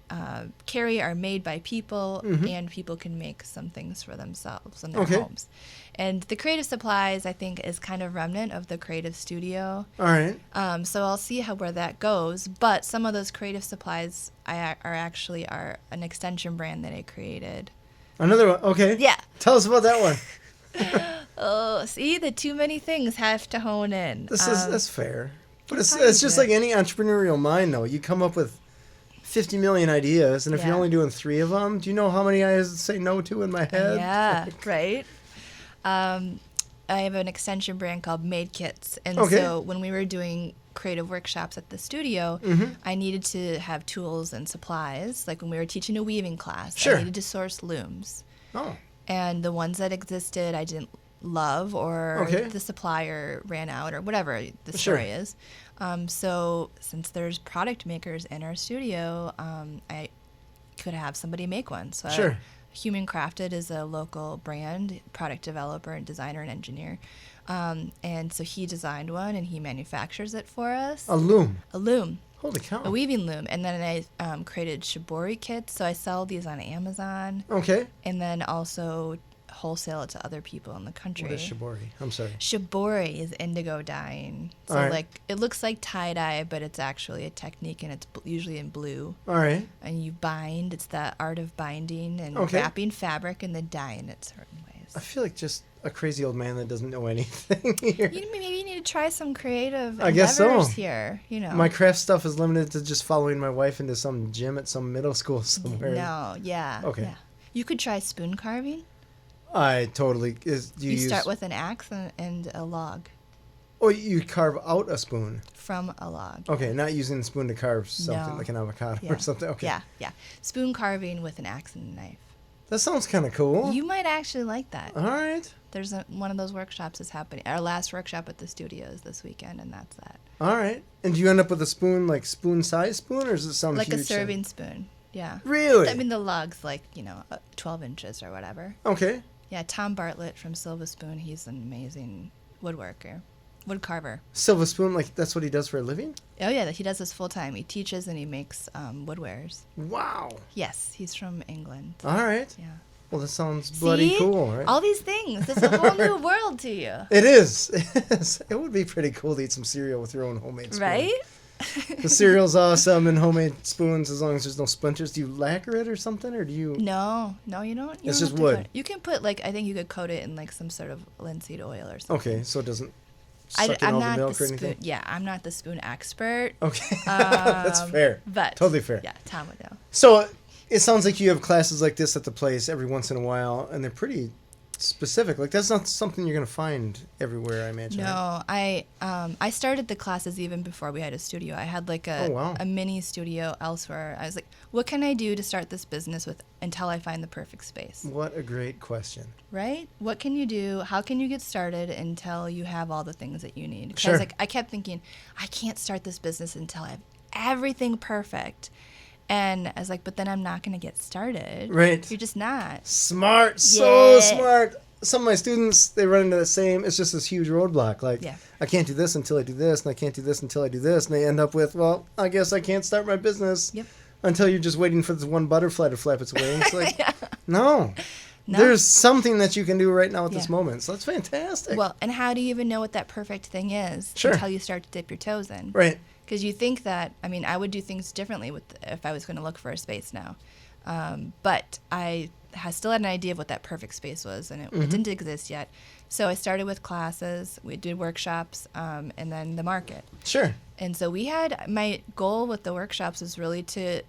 carry are made by people, and people can make some things for themselves in their homes. And the creative supplies, I think, is kind of remnant of the creative studio. All right. So I'll see where that goes. But some of those creative supplies are actually an extension brand that I created. Another one. Okay. Yeah. Tell us about that one. Oh, see, the too many things have to hone in. That's fair. But it's just like any entrepreneurial mind, though. You come up with 50 million ideas, and if you're only doing 3 of them, do you know how many I say no to in my head? Yeah, right. I have an extension brand called Made Kits, and so when we were doing creative workshops at the studio, I needed to have tools and supplies. Like when we were teaching a weaving class, I needed to source looms. Oh. And the ones that existed I didn't love, or the supplier ran out, or whatever the story is. So since there's product makers in our studio, I could have somebody make one. So Human Crafted is a local brand, product developer and designer and engineer. And so he designed one, and he manufactures it for us. A loom? A loom. Holy cow. A weaving loom. And then I created shibori kits, so I sell these on Amazon. Okay. And then also wholesale it to other people in the country. What is shibori? I'm sorry. Shibori is indigo dyeing. So like it looks like tie-dye, but it's actually a technique, and it's usually in blue. All right. And you bind. It's the art of binding and wrapping fabric and then dyeing it certain ways. I feel like just a crazy old man that doesn't know anything here. Maybe you need to try some creative I guess so. endeavors here. My craft stuff is limited to just following my wife into some gym at some middle school somewhere. No, Okay. Yeah. You could try spoon carving. I totally... You start with an axe and a log. Oh, you carve out a spoon? From a log. Okay, not using a spoon to carve something like an avocado or something. Okay. Yeah. Spoon carving with an axe and a knife. That sounds kind of cool. You might actually like that. All right. There's one of those workshops is happening. Our last workshop at the studio is this weekend, and that's that. All right. And do you end up with a spoon, like spoon-sized spoon, or is it some like huge a serving spoon? Yeah. Really? I mean, the log's like 12 inches or whatever. Okay. Yeah, Tom Bartlett from Silva Spoon. He's an amazing wood carver. Silva Spoon, like that's what he does for a living? Oh yeah, he does this full time. He teaches and he makes woodwares. Wow. Yes, he's from England. All right. Yeah. Well, that sounds bloody cool, right? All these things. It's a whole new world to you. It is. It would be pretty cool to eat some cereal with your own homemade spoon. Right? The cereal's awesome, and homemade spoons, as long as there's no splinters. Do you lacquer it or something, or do you? No, you don't. It's just wood. You can put I think you could coat it in some sort of linseed oil or something. Okay, so it doesn't suck in all the milk or anything? Yeah, I'm not the spoon expert. Okay, that's fair. But totally fair. Yeah, Tom would know. So it sounds like you have classes like this at the place every once in a while, and they're pretty specific. Like that's not something you're going to find everywhere, I imagine. No, I started the classes even before we had a studio. I had a mini studio elsewhere. I was like, what can I do to start this business with until I find the perfect space? What a great question. Right? What can you do? How can you get started until you have all the things that you need? 'Cause sure. I kept thinking, I can't start this business until I have everything perfect. And I was like, but then I'm not going to get started. Right. You're just not. Smart. So smart. Some of my students, they run into the same. It's just this huge roadblock. Like, I can't do this until I do this, and I can't do this until I do this. And they end up with, well, I guess I can't start my business until you're just waiting for this one butterfly to flap its wings. Like, no. There's something that you can do right now at this moment. So that's fantastic. Well, and how do you even know what that perfect thing is until you start to dip your toes in? Right. Because you think that, I would do things differently if I was going to look for a space now. But I still had an idea of what that perfect space was, and it didn't exist yet. So I started with classes, we did workshops, and then the market. Sure. And so my goal with the workshops was really to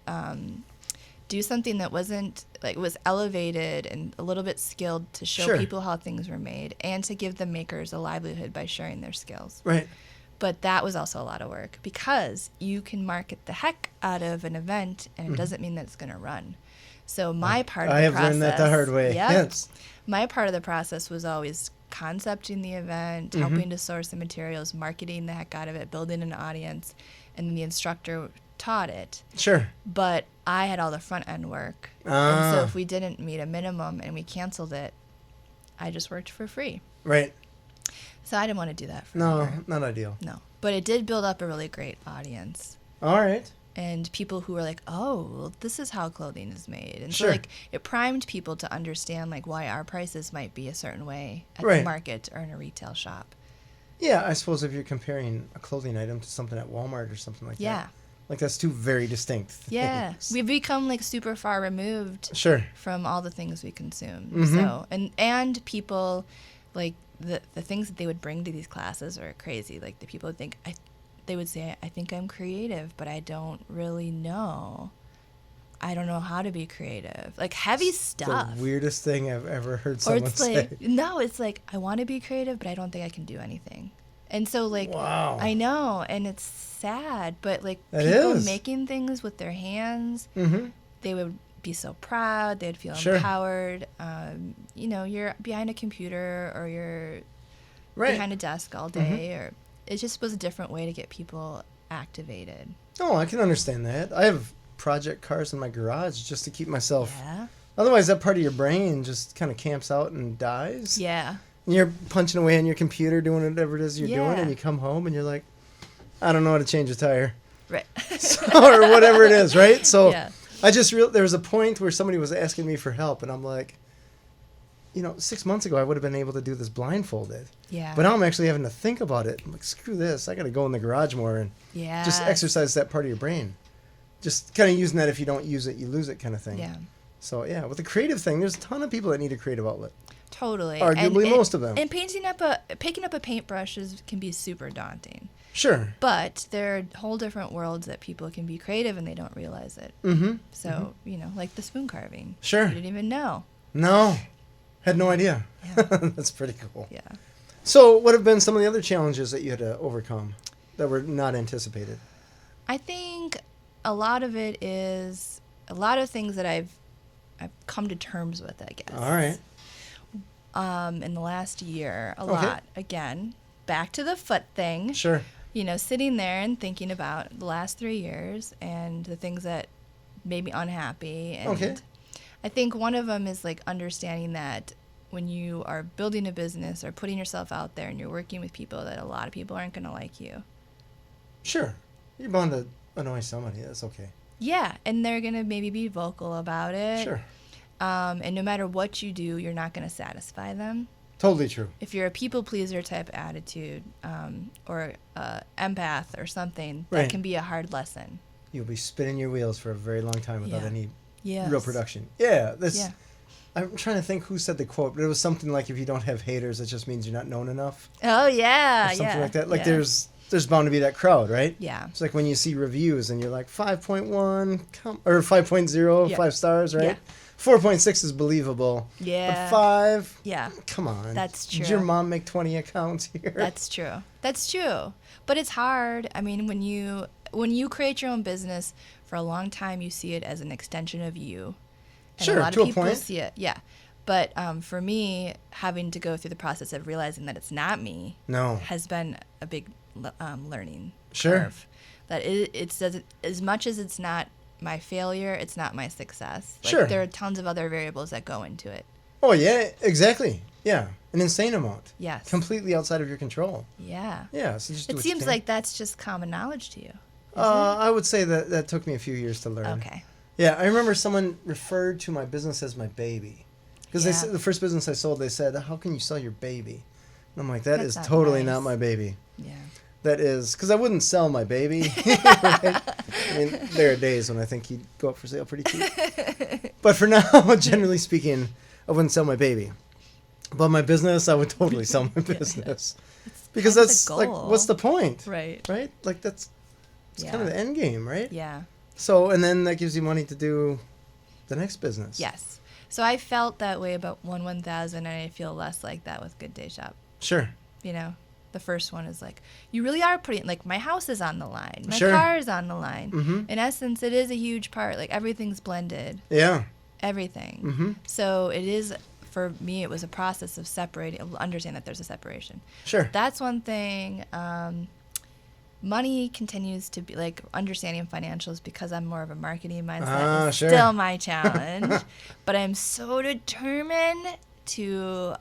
do something that wasn't, was elevated and a little bit skilled to show people how things were made, and to give the makers a livelihood by sharing their skills. Right. But that was also a lot of work because you can market the heck out of an event and it doesn't mean that it's going to run. So my part of the process... I have learned that the hard way. Yep, yes. My part of the process was always concepting the event, helping to source the materials, marketing the heck out of it, building an audience, and then the instructor taught it. Sure. But I had all the front end work. And so if we didn't meet a minimum and we canceled it, I just worked for free. Right. So I didn't want to do that forever. No, not ideal. No. But it did build up a really great audience. All right. And people who were like, oh, well, this is how clothing is made. And sure. so, like, it primed people to understand, like, why our prices might be a certain way at the market or in a retail shop. Yeah, I suppose if you're comparing a clothing item to something at Walmart or something like that. Yeah. Like, that's two very distinct things. Yeah. We've become, like, super far removed from all the things we consume. Mm-hmm. So, and people, like, the things that they would bring to these classes are crazy. Like, the people would think, they would say, I think I'm creative, but I don't really know. I don't know how to be creative. Like, heavy stuff. The weirdest thing I've ever heard someone say. No, it's like, I want to be creative, but I don't think I can do anything. And so, like, wow. I know, and it's sad, but, like, that people is. making things with their hands, they would be so proud. They'd feel empowered. You know, you're behind a computer or you're behind a desk all day, or it just was a different way to get people activated. Oh, I can understand that. I have project cars in my garage just to keep myself. Yeah. Otherwise, that part of your brain just kind of camps out and dies. Yeah. And you're punching away on your computer, doing whatever it is you're doing, and you come home and you're like, I don't know how to change a tire. Right. Or whatever it is, right? So I just there was a point where somebody was asking me for help, and I'm like, you know, 6 months ago I would have been able to do this blindfolded. Yeah. But now I'm actually having to think about it. I'm like, screw this. I got to go in the garage more and just exercise that part of your brain. Just kind of using that. If you don't use it, you lose it, kind of thing. Yeah. So yeah, with the creative thing, there's a ton of people that need a creative outlet. Totally. Arguably most of them. And picking up a paintbrush can be super daunting. Sure. But there are whole different worlds that people can be creative and they don't realize it. So, you know, like the spoon carving. Sure. You didn't even know. No. Had no idea. Yeah. That's pretty cool. Yeah. So what have been some of the other challenges that you had to overcome that were not anticipated? I think a lot of it is a lot of things that I've come to terms with, I guess. All right. In the last year, a lot. Again, back to the foot thing. Sure. You know, sitting there and thinking about the last 3 years and the things that made me unhappy. And I think one of them is like understanding that when you are building a business or putting yourself out there and you're working with people, that a lot of people aren't going to like you. Sure. You're bound to annoy somebody. That's okay. Yeah, and they're going to maybe be vocal about it. Sure. And no matter what you do, you're not going to satisfy them. Totally true. If you're a people pleaser type attitude or empath or something, that can be a hard lesson. You'll be spinning your wheels for a very long time without any real production. Yeah, I'm trying to think who said the quote, but it was something like, if you don't have haters, it just means you're not known enough. Oh, yeah. Or something like that. Like there's bound to be that crowd, right? Yeah. It's like when you see reviews and you're like 5.1 or 5.0, 5 stars, right? Yeah. 4.6 is believable. Yeah. But 5? Yeah. Come on. That's true. Did your mom make 20 accounts here? That's true. That's true. But it's hard. I mean, when you create your own business, for a long time you see it as an extension of you. And sure, a lot to of people a point. see it. Yeah. But for me, having to go through the process of realizing that it's not me has been a big learning curve. That it's as much as it's not my failure, it's not my success. Like, there are tons of other variables that go into it. Oh, yeah, exactly. Yeah, an insane amount. Yes. Completely outside of your control. Yeah. Yeah, so just do it what seems you can. like that's just common knowledge to you. I would say that took me a few years to learn. Okay. Yeah, I remember someone referred to my business as my baby. Because they said the first business I sold, they said, how can you sell your baby? And I'm like, that's is totally not my baby. Yeah. That is, because I wouldn't sell my baby. Right? I mean, there are days when I think he'd go up for sale pretty cheap. But for now, generally speaking, I wouldn't sell my baby. But my business, I would totally sell my business. Because that's like, what's the point? Right. Right? Like, it's kind of the end game, right? Yeah. So, and then that gives you money to do the next business. Yes. So I felt that way about 1,000, and I feel less like that with Good Day Shop. Sure. You know, The first one is like, you really are putting, like, my house is on the line. My Sure. car is on the line. Mm-hmm. In essence, it is a huge part. Like, everything's blended. Yeah. Everything. Mm-hmm. So it is, for me, it was a process of separating, understand that there's a separation. Sure. That's one thing. Money continues to be, like, understanding financials, because I'm more of a marketing mindset, is sure. still my challenge. But I'm so determined to,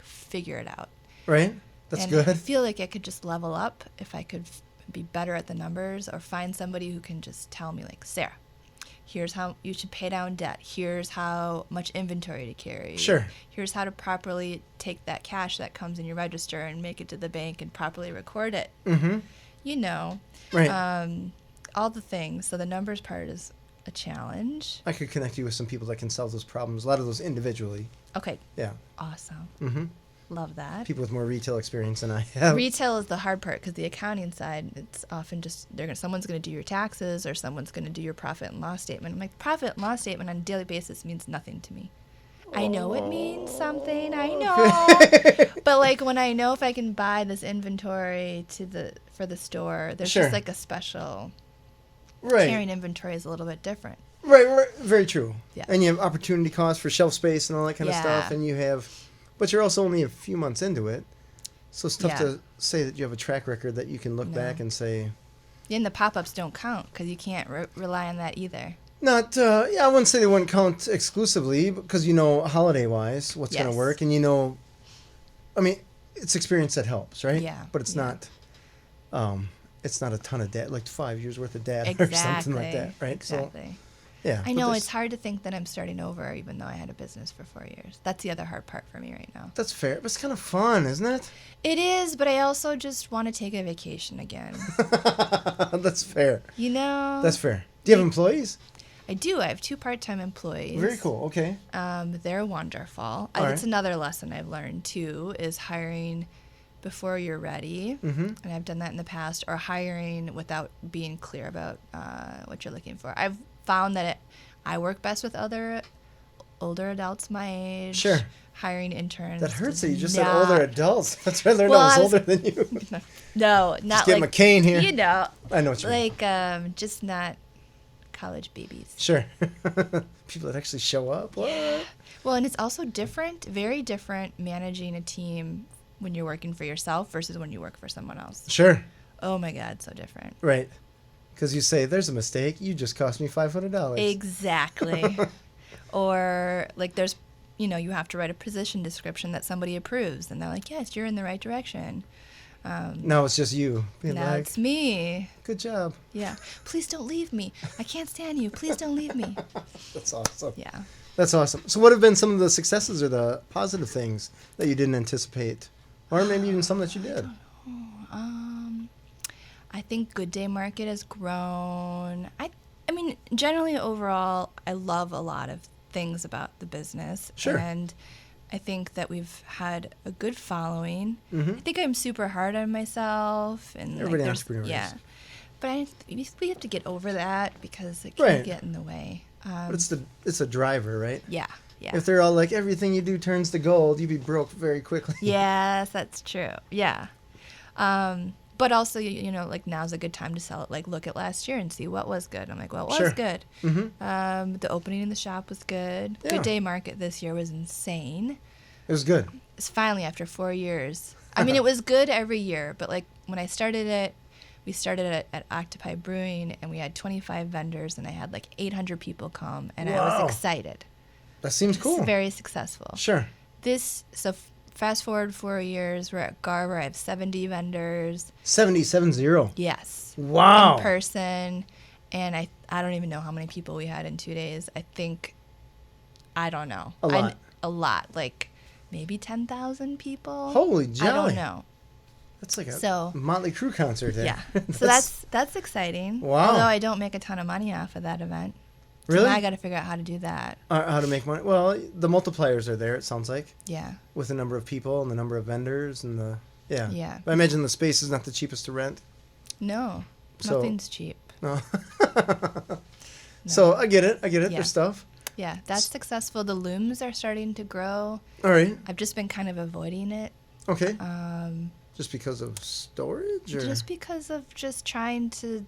figure it out. Right. That's and good. I feel like I could just level up if I could be better at the numbers, or find somebody who can just tell me, like, Sarah, here's how you should pay down debt. Here's how much inventory to carry. Sure. Here's how to properly take that cash that comes in your register and make it to the bank and properly record it. Mm-hmm. You know. Right. All the things. So the numbers part is a challenge. I could connect you with some people that can solve those problems, a lot of those individually. Okay. Yeah. Awesome. Mm-hmm. Love that. People with more retail experience than I have. Retail is the hard part, because the accounting side, it's often just someone's going to do your taxes, or someone's going to do your profit and loss statement. I'm like, profit and loss statement on a daily basis means nothing to me. I know it means something. I know. But, like, when I know if I can buy this inventory for the store, there's Sure. just like a special. Right. Carrying inventory is a little bit different. Right. Very true. Yeah. And you have opportunity costs for shelf space and all that kind of stuff, and you have. But you're also only a few months into it, so it's tough to say that you have a track record that you can look back and say. Yeah, and the pop-ups don't count, because you can't rely on that either. Not, I wouldn't say they wouldn't count exclusively, because holiday-wise what's going to work, and I mean, it's experience that helps, right? Yeah. But it's not a ton of data, like 5 years worth of data Exactly. or something like that, right? Exactly. So, yeah. I know, it's hard to think that I'm starting over, even though I had a business for 4 years. That's the other hard part for me right now. That's fair, but it's kind of fun, isn't it? It is, but I also just want to take a vacation again. That's fair. You know? That's fair. Do you have employees? I do. I have 2 part-time employees. Very cool. Okay. They're wonderful. All That's right. another lesson I've learned, too, is hiring before you're ready. Mm-hmm. And I've done that in the past, or hiring without being clear about what you're looking for. I've found that I work best with older adults my age. Sure. Hiring interns. That hurts that you just said older adults. That's why they're Well, not older than you. No, not Just get like McCain here. You know, I know what you mean. like just not college babies. Sure. People that actually show up. What? Yeah. Well, and it's also different, very different, managing a team when you're working for yourself versus when you work for someone else. Sure. Oh my God, so different. Right. Because you say, there's a mistake. You just cost me $500. Exactly. Or like there's, you have to write a position description that somebody approves. And they're like, yes, you're in the right direction. No, it's just you. Being Now like, it's me. good job. Yeah. Please don't leave me. I can't stand you. Please don't leave me. That's awesome. Yeah. That's awesome. So what have been some of the successes or the positive things that you didn't anticipate? Or maybe even some that you did? I think Good Day Market has grown. I mean, generally overall, I love a lot of things about the business. Sure. And I think that we've had a good following. Mm-hmm. I think I'm super hard on myself. And Everybody like, entrepreneur is. Yeah. But we have to get over that, because it Right. can get in the way. But it's a driver, right? Yeah. Yeah. If they're all like, everything you do turns to gold, you'd be broke very quickly. Yes, that's true. Yeah. But also, like now's a good time to sell it. Like, look at last year and see what was good. I'm like, well, it was Sure. good. Mm-hmm. The opening in the shop was good. Yeah. Good Day Market this year was insane. It was good. It's finally after 4 years. I mean, it was good every year, but like when I started it, we started it at Octopi Brewing, and we had 25 vendors, and I had like 800 people come, and I Wow. was excited. That seems cool. It's very successful. Sure. Fast forward 4 years, we're at Garber. I have 70 vendors. 70. Yes. Wow. In person. And I don't even know how many people we had in 2 days. I don't know. A lot. Like maybe 10,000 people. Holy jolly. I don't know. That's like a Motley Crue concert there. Yeah. So that's exciting. Wow. Although I don't make a ton of money off of that event. So Really? now I got to figure out how to do that. How to make money? Well, the multipliers are there, it sounds like, Yeah. with the number of people and the number of vendors and the... Yeah. Yeah. But I imagine the space is not the cheapest to rent. No. So- Nothing's cheap. No. No. So I get it. Yeah. There's stuff. Yeah. That's successful. The looms are starting to grow. All right. I've just been kind of avoiding it. Okay. Just because of storage? Or? Just because of just trying to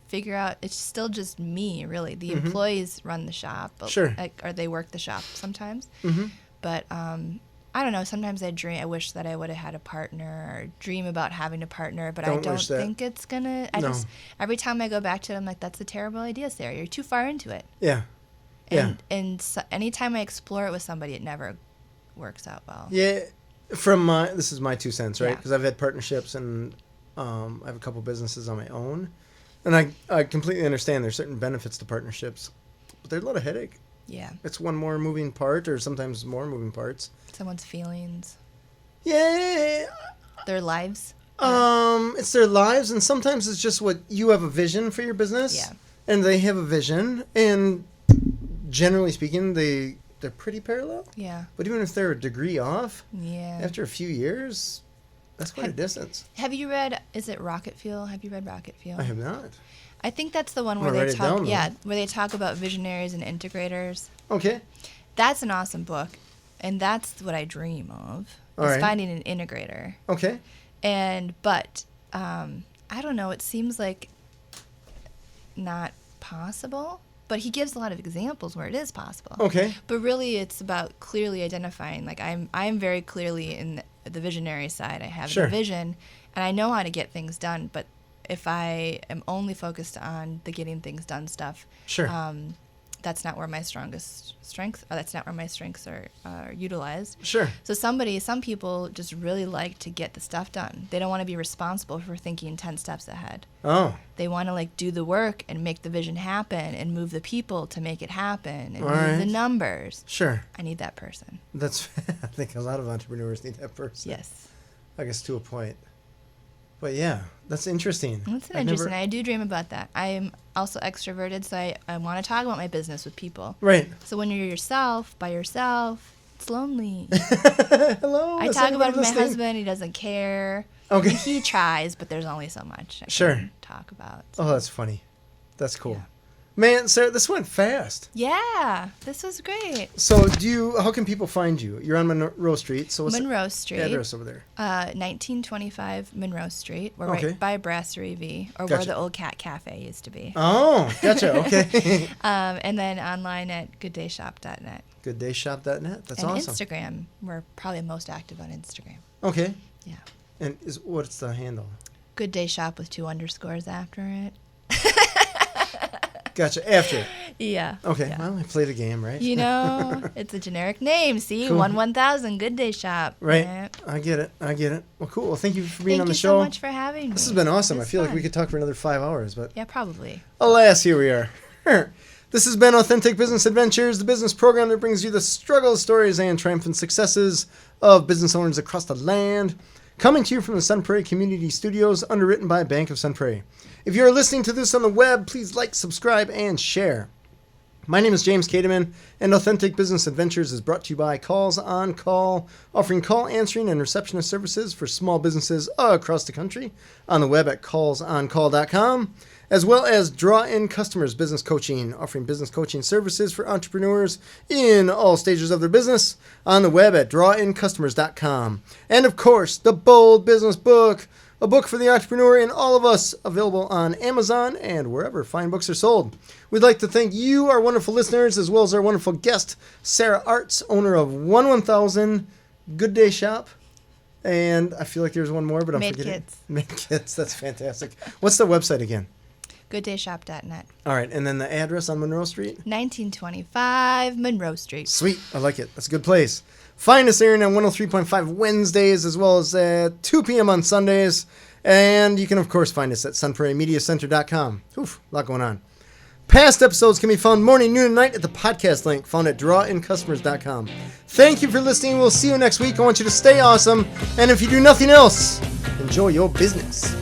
figure out. It's still just me, really. The employees run the shop. Sure. Or they work the shop sometimes. Mm-hmm. But I don't know. Sometimes I wish that I would have had a partner or dream about having a partner, but I don't think it's going to. Every time I go back to it, I'm like, that's a terrible idea, Sarah. You're too far into it. Yeah. And so, anytime I explore it with somebody, it never works out well. Yeah. This is my 2 cents, right? Because I've had partnerships and I have a couple businesses on my own. And I completely understand there's certain benefits to partnerships, but there's a lot of headache. Yeah. It's one more moving part or sometimes more moving parts. Someone's feelings. Yeah. Their lives. It's their lives, and sometimes it's just what you have a vision for your business. Yeah. And they have a vision, and generally speaking, they're pretty parallel. Yeah. But even if they're a degree off, after a few years, that's quite a distance. Have you read, is it Rocket Fuel? Have you read Rocket Fuel? I have not. I think that's the one where they talk about visionaries and integrators. Okay. That's an awesome book, and that's what I dream of. Finding an integrator. Okay. But I don't know, it seems like not possible. But he gives a lot of examples where it is possible. Okay. But really, it's about clearly identifying. Like I'm very clearly in the visionary side. I have the vision, and I know how to get things done. But if I am only focused on the getting things done stuff, that's not where my that's not where my strengths are utilized. Sure. So some people just really like to get the stuff done. They don't want to be responsible for thinking 10 steps ahead. Oh. They want to do the work and make the vision happen and move the people to make it happen and move the numbers. Sure. I need that person. I think a lot of entrepreneurs need that person. Yes. I guess to a point. But yeah, that's interesting. That's interesting. I do dream about that. I am also extroverted, so I want to talk about my business with people. Right. So when you're by yourself, it's lonely. Hello. I talk about it with my husband. He doesn't care. Okay. He tries, but there's only so much I can talk about. So. Oh, that's funny. That's cool. Yeah. Man, Sarah, this went fast. Yeah, this was great. So how can people find you? You're on Monroe Street. So what's Monroe Street. The address over there? 1925 Monroe Street. We're right by Brasserie V, or where the old Cat Cafe used to be. Oh, gotcha. Okay. And then online at gooddayshop.net. Gooddayshop.net? That's and awesome. Instagram. We're probably most active on Instagram. Okay. Yeah. And what's the handle? Good Day Shop with 2 underscores after it. Gotcha. After. Yeah. Okay. Yeah. Well, I play the game, right? It's a generic name. See, cool. 1-1000 Good Day Shop. Right. Yeah. I get it. Well, cool. Well, thank you for being on the show. Thank you so much for having me. This has been awesome. I feel like we could talk for another 5 hours, but yeah, probably. Alas, here we are. This has been Authentic Business Adventures, the business program that brings you the struggles, stories, and triumphant successes of business owners across the land. Coming to you from the Sun Prairie Community Studios, underwritten by Bank of Sun Prairie. If you're listening to this on the web, please like, subscribe, and share. My name is James Kademan, and Authentic Business Adventures is brought to you by Calls on Call, offering call answering and receptionist services for small businesses across the country on the web at callsoncall.com, as well as Draw In Customers Business Coaching, offering business coaching services for entrepreneurs in all stages of their business on the web at drawincustomers.com. And of course, the Bold Business Book, a book for the entrepreneur in all of us, available on Amazon and wherever fine books are sold. We'd like to thank you, our wonderful listeners, as well as our wonderful guest, Sarah Arts, owner of 1-1000 Good Day Shop. And I feel like there's one more, but I'm forgetting. Made Kits. That's fantastic. What's the website again? gooddayshop.net. All right, and then the address on Monroe Street? 1925 Monroe Street. Sweet. I like it. That's a good place. Find us airing on 103.5 Wednesdays as well as at 2 p.m. on Sundays. And you can, of course, find us at sunprairiemediacenter.com. Oof, a lot going on. Past episodes can be found morning, noon, and night at the podcast link found at drawincustomers.com. Thank you for listening. We'll see you next week. I want you to stay awesome. And if you do nothing else, enjoy your business.